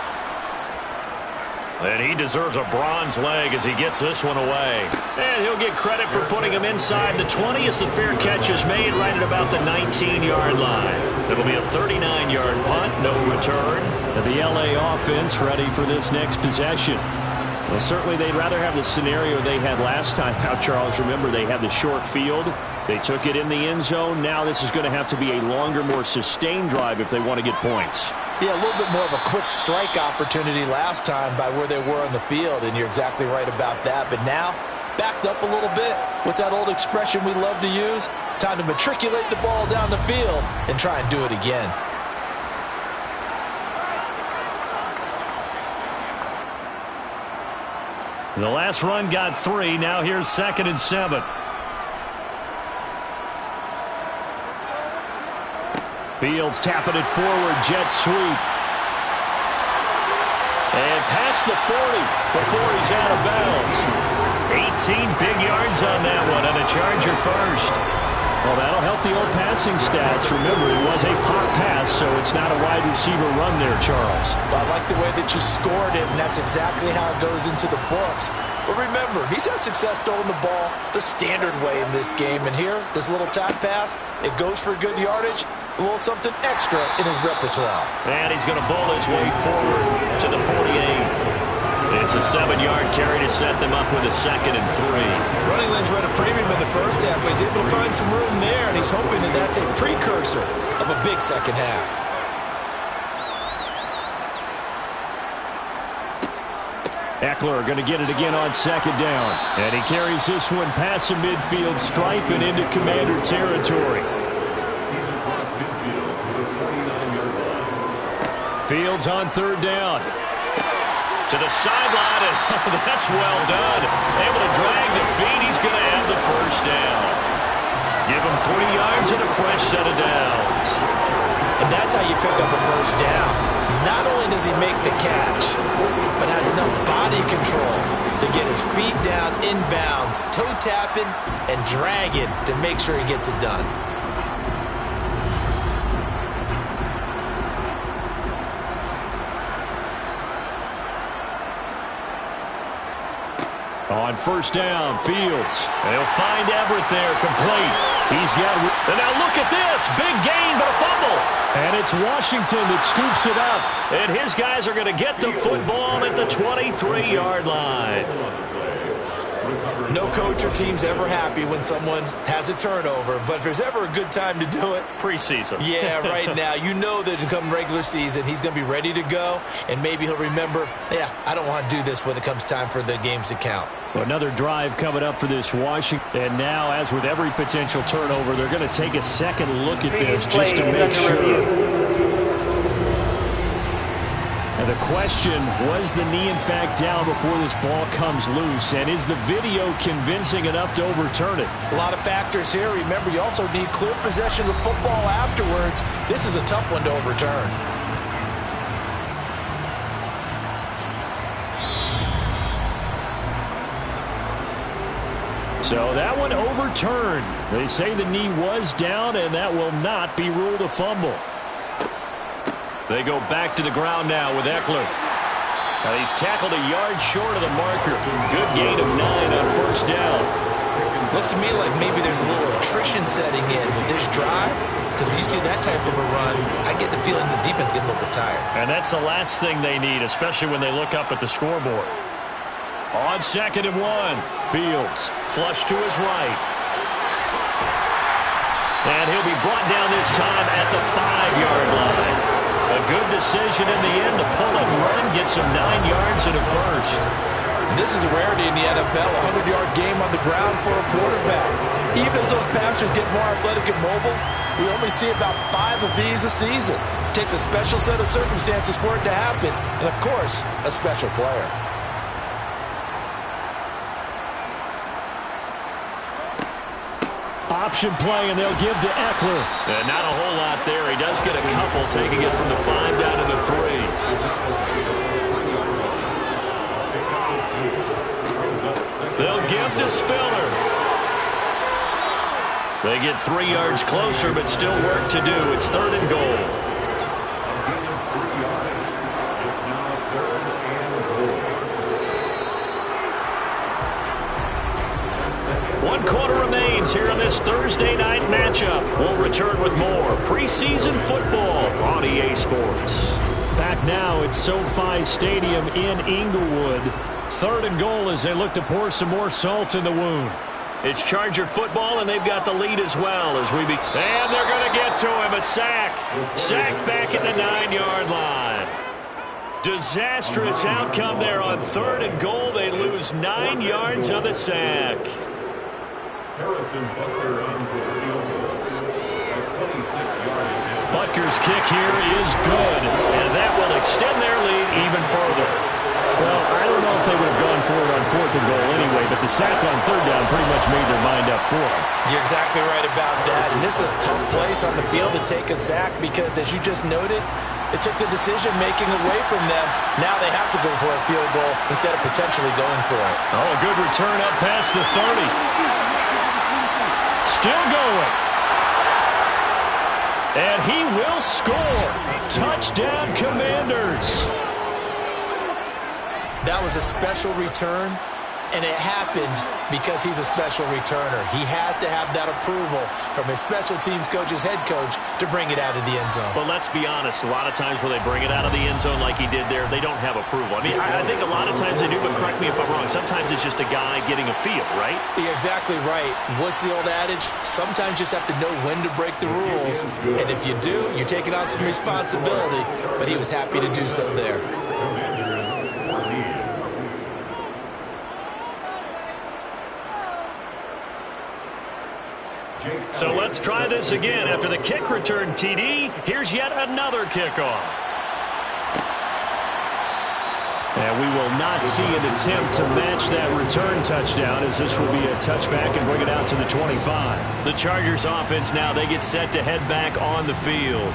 And he deserves a bronze leg as he gets this one away. And he'll get credit for putting him inside the 20 as the fair catch is made right at about the 19-yard line. It'll be a 39-yard punt, no return. And the L.A. offense ready for this next possession. Well, certainly they'd rather have the scenario they had last time. Now, Charles, remember, they had the short field. They took it in the end zone. Now this is going to have to be a longer, more sustained drive if they want to get points. Yeah, a little bit more of a quick strike opportunity last time by where they were on the field, and you're exactly right about that. But now, backed up a little bit. What's that old expression we love to use? Time to matriculate the ball down the field and try and do it again. The last run got 3. Now here's 2nd and 7. Fields tapping it forward, jet sweep. And past the 40 before he's out of bounds. 18 big yards on that one, and a Charger first. Well, that'll help the old passing stats. Remember, it was a pop pass, so it's not a wide receiver run there, Charles. Well, I like the way that you scored it, and that's exactly how it goes into the books. But remember, he's had success throwing the ball the standard way in this game. And here, this little tap pass, it goes for good yardage, a little something extra in his repertoire. And he's going to bowl his way forward to the 48. It's a 7-yard carry to set them up with a 2nd and 3. Running lanes were at a premium in the first half, but he's able to find some room there, and he's hoping that that's a precursor of a big second half. Eckler going to get it again on 2nd down. And he carries this one past the midfield stripe and into Commander territory. He's across midfield to the 49-yard line. Fields on 3rd down. To the sideline, and that's well done. Able to drag the feet. He's going to have the first down. Give him 3 yards and a fresh set of downs. And that's how you pick up a first down. Not only does he make the catch, but has enough body control to get his feet down inbounds, toe tapping, and dragging to make sure he gets it done. On 1st down, Fields. They'll find Everett there, complete. He's got... And now look at this. Big gain, but a fumble. And it's Washington that scoops it up. And his guys are going to get the football at the 23-yard line. No coach or team's ever happy when someone has a turnover, but if there's ever a good time to do it, Preseason. Yeah, right now. You know that come regular season, he's going to be ready to go, and maybe he'll remember, yeah, I don't want to do this when it comes time for the games to count. Well, another drive coming up for this Washington. And now, as with every potential turnover, they're going to take a second look at this just to make sure. And the question, was the knee in fact down before this ball comes loose? And is the video convincing enough to overturn it? A lot of factors here. Remember, you also need clear possession of the football afterwards. This is a tough one to overturn. So that one overturned. They say the knee was down, and that will not be ruled a fumble. They go back to the ground now with Eckler. Now he's tackled a yard short of the marker. Good gain of 9 on 1st down. Looks to me like maybe there's a little attrition setting in with this drive, because when you see that type of a run, I get the feeling the defense getting a little bit tired. And that's the last thing they need, especially when they look up at the scoreboard. On 2nd and 1, Fields flush to his right. And he'll be brought down this time at the 5-yard line. A good decision in the end to pull and run, get some 9 yards and a first. And this is a rarity in the NFL, a 100-yard game on the ground for a quarterback. Even as those passers get more athletic and mobile, we only see about 5 of these a season. It takes a special set of circumstances for it to happen, and of course, a special player. Option play, and they'll give to Eckler. Not a whole lot there. He does get a couple, taking it from the 5 down to the 3. They'll give to Spiller. They get 3 yards closer, but still work to do. It's 3rd and goal. One quarter remains here in this Thursday night matchup. We'll return with more preseason football on EA Sports. Back now at SoFi Stadium in Inglewood. 3rd and goal as they look to pour some more salt in the wound. It's Charger football, and they've got the lead as well as we begin. And they're going to get to him. A sack. Sacked back at the 9-yard line. Disastrous outcome there on 3rd and goal. They lose 9 yards on the sack. Butker's kick here is good, and that will extend their lead even further. Well, I don't know if they would have gone for it on 4th and goal anyway, but the sack on 3rd down pretty much made their mind up for them. You're exactly right about that. And this is a tough place on the field to take a sack because, as you just noted, it took the decision-making away from them. Now they have to go for a field goal instead of potentially going for it. Oh, a good return up past the 30. Still going. And he will score. Touchdown, Commanders. That was a special return, and it happened because he's a special returner. He has to have that approval from his special teams coach's head coach to bring it out of the end zone. But let's be honest, a lot of times where they bring it out of the end zone like he did there, they don't have approval. I mean, I think a lot of times they do, but correct me if I'm wrong. Sometimes it's just a guy getting a feel, right? You're exactly right. What's the old adage? Sometimes you just have to know when to break the rules. And if you do, you're taking on some responsibility. But he was happy to do so there. So let's try this again. After the kick return TD, here's yet another kickoff. And we will not see an attempt to match that return touchdown, as this will be a touchback and bring it out to the 25. The Chargers offense now, they get set to head back on the field.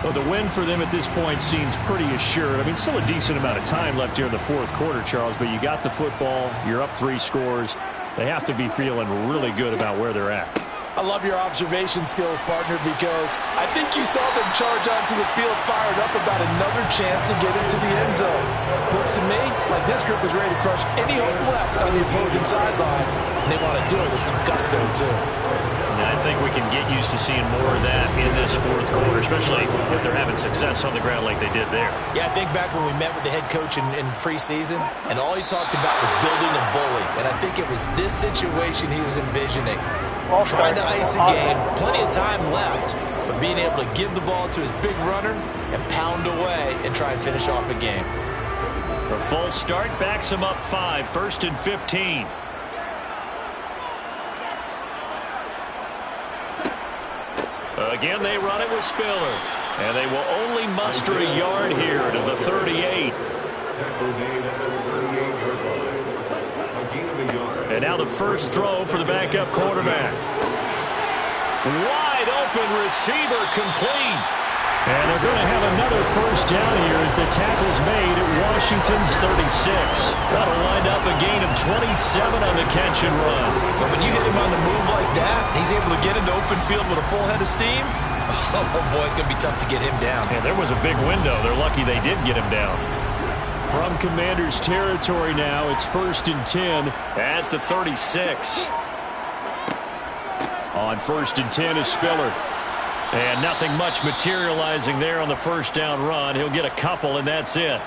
Well, the win for them at this point seems pretty assured. I mean, still a decent amount of time left here in the 4th quarter, Charles, but you got the football, you're up 3 scores. They have to be feeling really good about where they're at. I love your observation skills, partner, because I think you saw them charge onto the field fired up about another chance to get into the end zone. Looks to me like this group is ready to crush any hope left on the opposing sideline, and they want to do it with some gusto, too. And I think we can get used to seeing more of that in this 4th quarter, especially if they're having success on the ground like they did there. Yeah, I think back when we met with the head coach in preseason, and all he talked about was building a bully, and I think it was this situation he was envisioning. Trying to ice a game, plenty of time left, but being able to give the ball to his big runner and pound away and try and finish off a game. A false start backs him up 5, 1st and 15. Again, they run it with Spiller, and they will only muster a yard here to the 38. And now the first throw for the backup quarterback. Wide open receiver, complete. And they're going to have another first down here as the tackle's made at Washington's 36. That'll wind up a gain of 27 on the catch and run. But when you hit him on the move like that, he's able to get into open field with a full head of steam. Oh, boy, it's going to be tough to get him down. Yeah, there was a big window. They're lucky they did get him down. From Commanders territory now, it's 1st and 10 at the 36. On 1st and 10 is Spiller. And nothing much materializing there on the first down run. He'll get a couple, and that's it.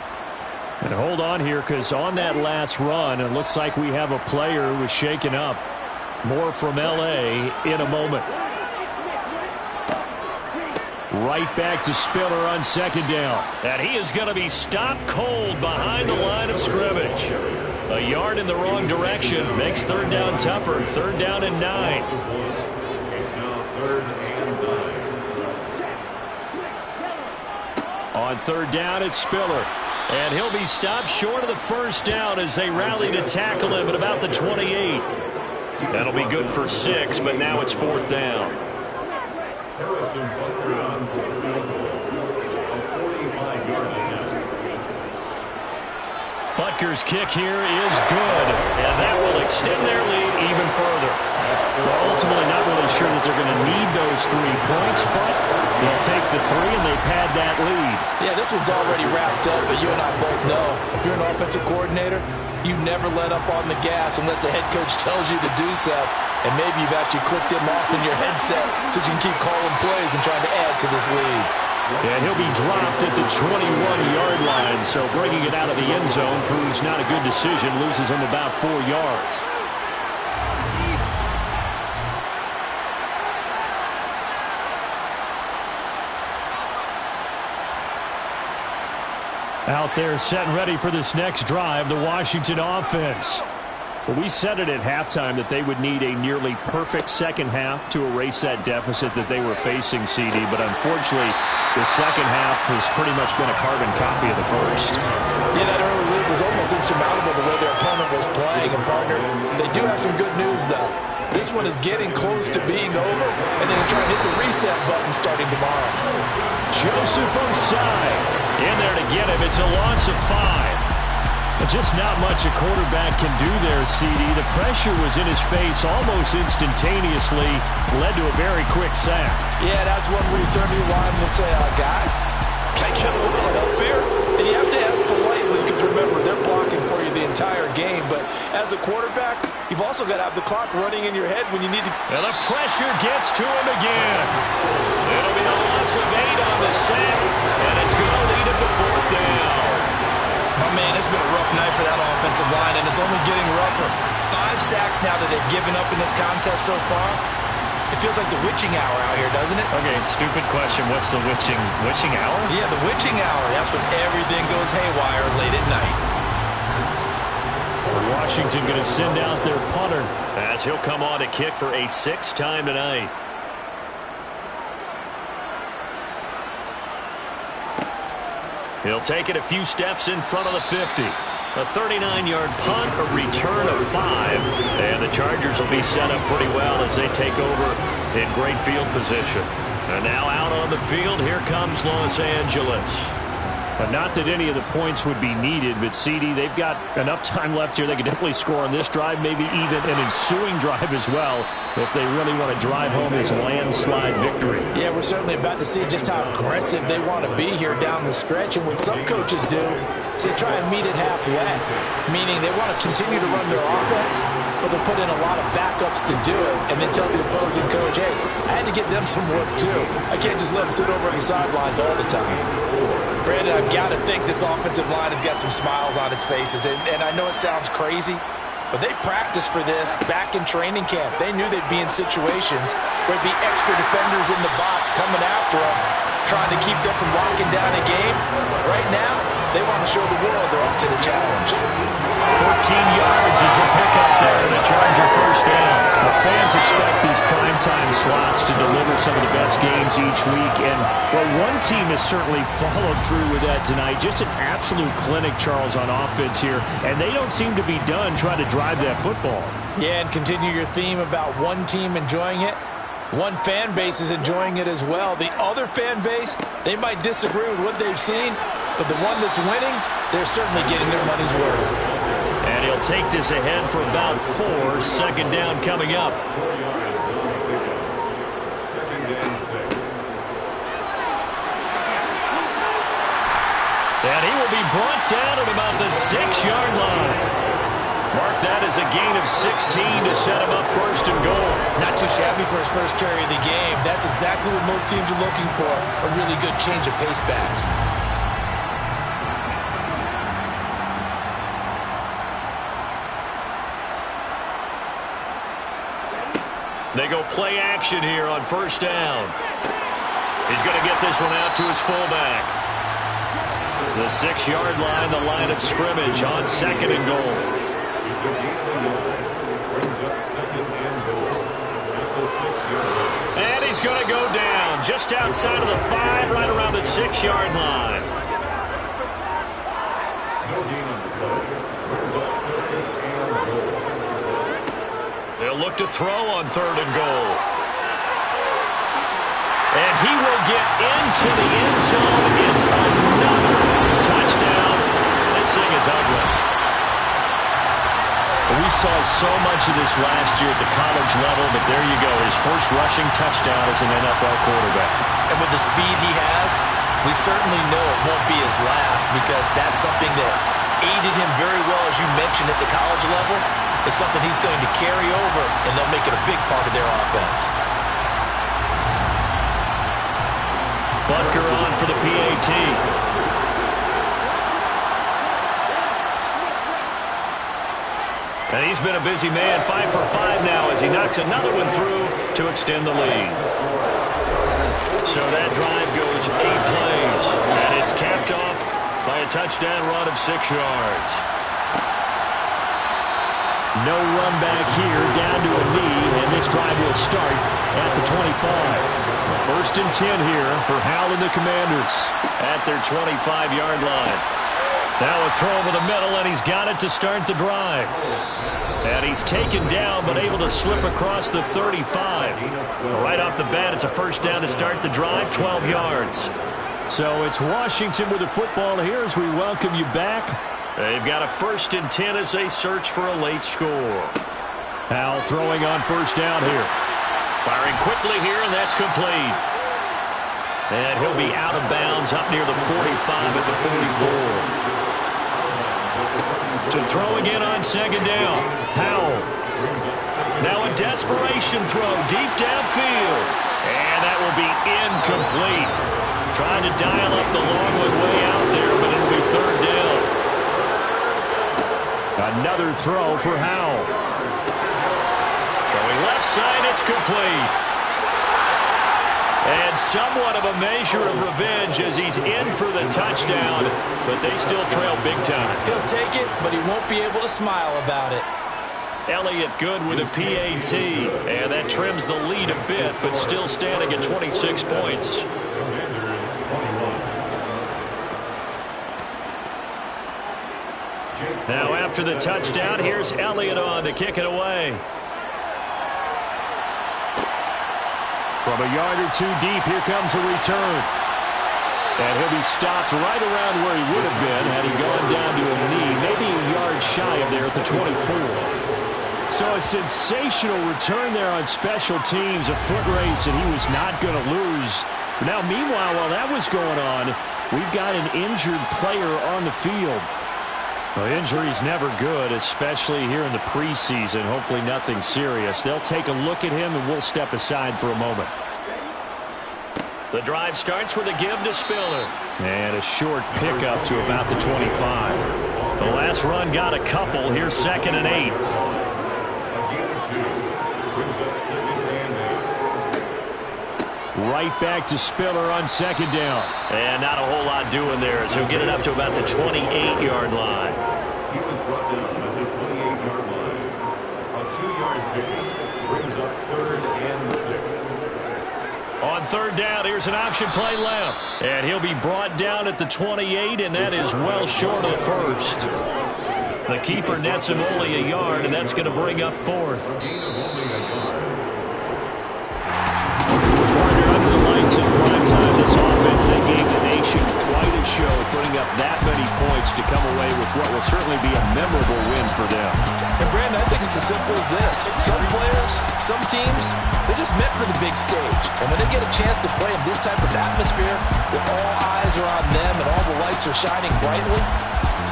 And hold on here, because on that last run, it looks like we have a player who was shaken up. More from L.A. in a moment. Right back to Spiller on 2nd down. And he is going to be stopped cold behind the line of scrimmage. A yard in the wrong direction makes 3rd down tougher. 3rd down and 9. It's now 3rd and 9. On 3rd down, it's Spiller. And he'll be stopped short of the first down as they rally to tackle him at about the 28. That'll be good for 6, but now it's 4th down. Harrison Butker on for the field goal. A 45-yard attempt. Butker's kick here is good, and that will extend their lead even further. Well, ultimately not really sure that they're going to need those 3 points, but they'll take the 3 and they pad that lead. Yeah, this one's already wrapped up, but you and I both know if you're an offensive coordinator, you never let up on the gas unless the head coach tells you to do so. And maybe you've actually clicked him off in your headset so you can keep calling plays and trying to add to this lead. And he'll be dropped at the 21-yard line, so bringing it out of the end zone proves not a good decision, loses him about 4 yards. Out there set and ready for this next drive, the Washington offense. Well, we said it at halftime that they would need a nearly perfect second half to erase that deficit that they were facing, CD. But unfortunately, the second half has pretty much been a carbon copy of the first. Yeah, that early lead was almost insurmountable the way their opponent was playing. And, partner, they do have some good news, though. This one is getting close to being over, and they can try and hit the reset button starting tomorrow. Joseph Osai in there to get him. It's a loss of 5. But just not much a quarterback can do there, CD. The pressure was in his face almost instantaneously, led to a very quick sack. Yeah, that's one where you turn to your lineman and say, guys, can I get a little help here? And you have to ask politely because, remember, they're blocking for you the entire game. But as a quarterback, you've also got to have the clock running in your head when you need to. And the pressure gets to him again. It'll be a loss of 8 on the sack, and it's going to lead him to 4th down. Oh, man, it's been a rough night for that offensive line, and it's only getting rougher. 5 sacks now that they've given up in this contest so far. It feels like the witching hour out here, doesn't it? Okay, stupid question. What's the witching hour? Yeah, the witching hour. That's when everything goes haywire late at night. Washington going to send out their punter as he'll come on to kick for a 6th time tonight. He'll take it a few steps in front of the 50. A 39-yard punt, a return of 5. And the Chargers will be set up pretty well as they take over in great field position. And now out on the field, here comes Los Angeles. Not that any of the points would be needed, but CD, they've got enough time left here. They can definitely score on this drive, maybe even an ensuing drive as well, if they really want to drive home this landslide victory. Yeah, we're certainly about to see just how aggressive they want to be here down the stretch. And what some coaches do is they try and meet it halfway, meaning they want to continue to run their offense, but they'll put in a lot of backups to do it, and then tell the opposing coach, hey, I had to get them some work too. I can't just let them sit over on the sidelines all the time. Brandon, I've got to think this offensive line has got some smiles on its faces. And I know it sounds crazy, but they practiced for this back in training camp. They knew they'd be in situations where there'd be extra defenders in the box coming after them, trying to keep them from locking down a game. Right now, they want to show the world they're up to the challenge. 14 yards is the pickup there, and a Charger 1st down. The fans expect these primetime slots to deliver some of the best games each week, and well, one team has certainly followed through with that tonight. Just an absolute clinic, Charles, on offense here, and they don't seem to be done trying to drive that football. Yeah, and continue your theme about one team enjoying it. One fan base is enjoying it as well. The other fan base, they might disagree with what they've seen, but the one that's winning, they're certainly getting their money's worth. And he'll take this ahead for about 4. 2nd down coming up. 2nd and 6. And he will be brought down at about the 6-yard line. Mark that as a gain of 16 to set him up 1st and goal. Not too shabby for his first carry of the game. That's exactly what most teams are looking for, a really good change of pace back. They go play action here on 1st down. He's going to get this one out to his fullback. The 6-yard line, the line of scrimmage on 2nd and goal. And he's going to go down just outside of the 5, right around the 6-yard line. They'll look to throw on 3rd and goal. And he will get into the end zone. It's another touchdown. This thing is ugly. We saw so much of this last year at the college level, but there you go. His first rushing touchdown as an NFL quarterback. And with the speed he has, we certainly know it won't be his last, because that's something that aided him very well, as you mentioned, at the college level. It's something he's going to carry over, and they'll make it a big part of their offense. Butker on for the PAT. And he's been a busy man, 5 for 5 now as he knocks another one through to extend the lead. So that drive goes 8 plays, and it's capped off by a touchdown run of 6 yards. No run back here, down to a knee, and this drive will start at the 25. 1st and 10 here for Hal and the Commanders at their 25-yard line. Now a throw over the middle, and he's got it to start the drive. And he's taken down, but able to slip across the 35. Right off the bat, it's a first down to start the drive, 12 yards. So it's Washington with the football here as we welcome you back. They've got a 1st and 10 as they search for a late score. Howell throwing on first down here. Firing quickly here, and that's complete. And he'll be out of bounds up near the 45 at the 44. To throw again on second down. Howell. Now a desperation throw deep downfield. And that will be incomplete. Trying to dial up the long one way out there, but it'll be third down. Another throw for Howell. Throwing left side, it's complete. And somewhat of a measure of revenge as he's in for the touchdown, but they still trail big time. He'll take it, but he won't be able to smile about it. Elliott good with a PAT, and that trims the lead a bit, but still standing at 26 points. Now after the touchdown, here's Elliott on to kick it away. From a yard or two deep, here comes a return. And he'll be stopped right around where he would have been had he gone down to a knee, maybe a yard shy of there at the 24. So a sensational return there on special teams, a foot race that he was not going to lose. Now, meanwhile, while that was going on, we've got an injured player on the field. Well, injury's never good, especially here in the preseason. Hopefully nothing serious. They'll take a look at him, and we'll step aside for a moment. The drive starts with a give to Spiller. And a short pickup to about the 25. The last run got a couple. Here's 2nd and 8. Right back to Spiller on 2nd down. And not a whole lot doing there as he'll get it up to about the 28-yard line. He was brought down at the 28-yard line. A 2-yard pickup brings up 3rd and 6. On 3rd down, here's an option play left. And he'll be brought down at the 28, and that is well short of the 1st. The keeper nets him only a yard, and that's going to bring up 4th. In prime time, this offense that gave the nation quite a show, putting up that many points to come away with what will certainly be a memorable win for them. And Brandon, I think it's as simple as this. Some players, some teams, they're just meant for the big stage. And when they get a chance to play in this type of atmosphere, where all eyes are on them and all the lights are shining brightly,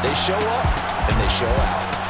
they show up and they show out.